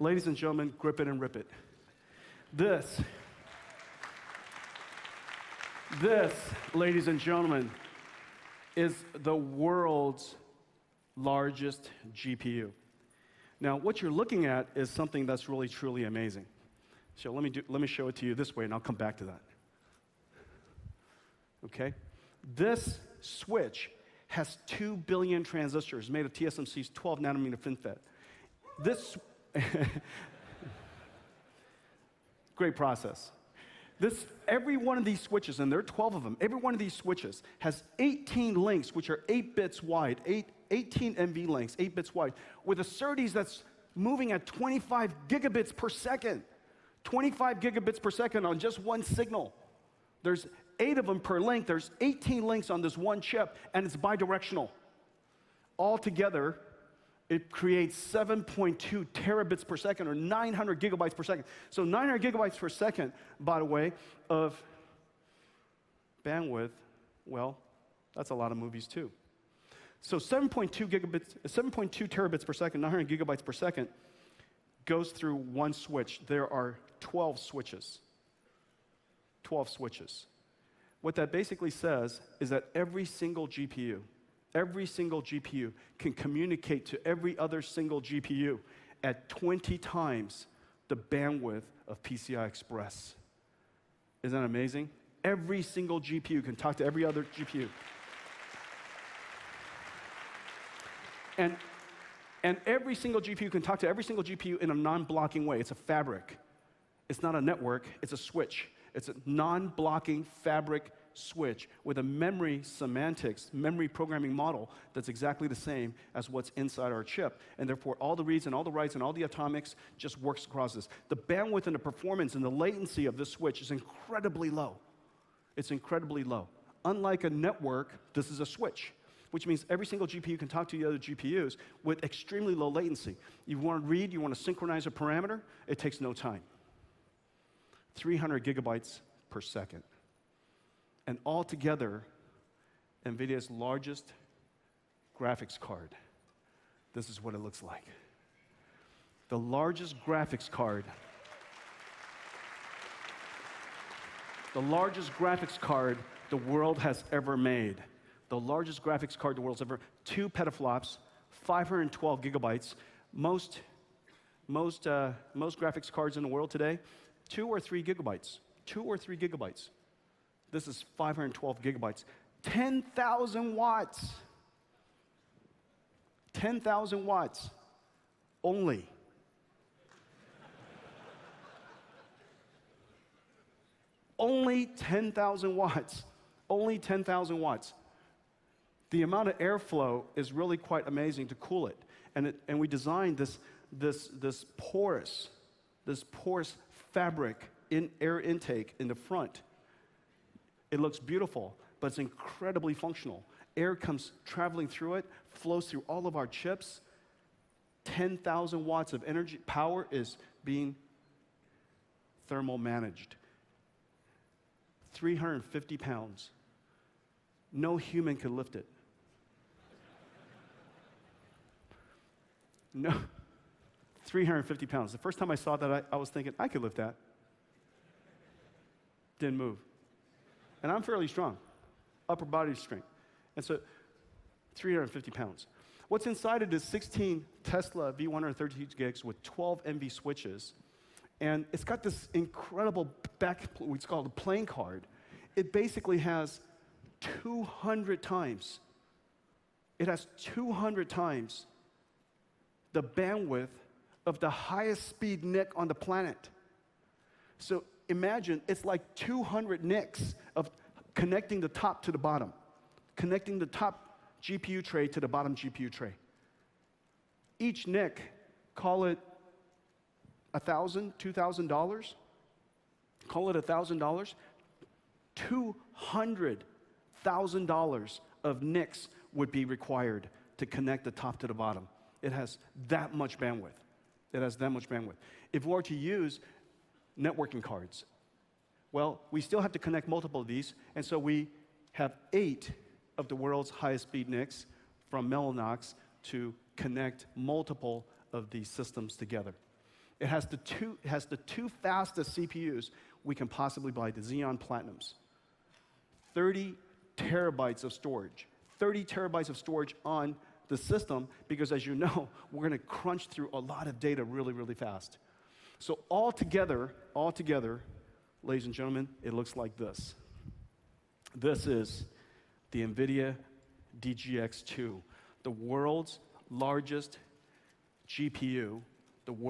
ladies and gentlemen, grip it and rip it. This, ladies and gentlemen, is the world's largest GPU. Now, what you're looking at is something that's really, truly amazing. So let me show it to you this way, and I'll come back to that. Okay? This switch has 2 billion transistors made of TSMC's 12-nanometer FinFET. This, great process. Every one of these switches, and there are 12 of them, every one of these switches has 18 links, which are 8 bits wide, 18 MV links, 8 bits wide, with a SerDes that's moving at 25 gigabits per second. 25 gigabits per second on just one signal. There's 8 of them per link. There's 18 links on this one chip, and it's bidirectional. Altogether, it creates 7.2 terabits per second, or 900 gigabytes per second. So 900 gigabytes per second, by the way, of bandwidth, well, that's a lot of movies too. So 7.2 terabits per second, 900 gigabytes per second, goes through one switch. There are 12 switches. 12 switches. What that basically says is that every single GPU can communicate to every other single GPU at 20 times the bandwidth of PCI Express. Isn't that amazing? Every single GPU can talk to every other GPU. And every single GPU can talk to every single GPU in a non-blocking way. It's a fabric. It's not a network, it's a switch. It's a non-blocking fabric switch with a memory semantics, memory programming model that's exactly the same as what's inside our chip. And therefore, all the reads and all the writes and all the atomics just works across this. The bandwidth and the performance and the latency of this switch is incredibly low. It's incredibly low. Unlike a network, this is a switch, which means every single GPU can talk to the other GPUs with extremely low latency. You want to read, you want to synchronize a parameter, it takes no time. 300 gigabytes per second. And altogether, NVIDIA's largest graphics card. This is what it looks like. The largest graphics card. The largest graphics card the world has ever made. The largest graphics card the world's ever, 2 petaflops, 512 gigabytes. Most graphics cards in the world today, 2 or 3 gigabytes. 2 or 3 gigabytes. This is 512 gigabytes. 10,000 watts. 10,000 watts. Only. Only 10,000 watts. Only 10,000 watts. The amount of airflow is really quite amazing to cool it. And we designed this porous fabric in air intake in the front. It looks beautiful, but it's incredibly functional. Air comes traveling through it, flows through all of our chips. 10,000 watts of energy power is being thermal managed. 350 pounds. No human can lift it. No, 350 pounds. The first time I saw that, I was thinking, I could lift that. Didn't move. And I'm fairly strong, upper body strength. And so, 350 pounds. What's inside it is 16 Tesla V132 gigs with 12 MV switches. And it's got this incredible what's called a playing card. It basically has 200 times. It has 200 times the bandwidth of the highest speed NIC on the planet. So imagine it's like 200 NICs of connecting the top to the bottom, connecting the top GPU tray to the bottom GPU tray. Each NIC, call it $1,000, $2,000. Call it $1,000. $200,000 of NICs would be required to connect the top to the bottom. It has that much bandwidth. It has that much bandwidth. If we were to use networking cards, well, we still have to connect multiple of these, and so we have 8 of the world's highest speed NICs from Mellanox to connect multiple of these systems together. It has the two fastest CPUs we can possibly buy, the Xeon Platinums. 30 terabytes of storage. 30 terabytes of storage on the system, because as you know, we're going to crunch through a lot of data really, really fast. So all together, ladies and gentlemen, it looks like this. This is the Nvidia DGX-2, the world's largest GPU, the world's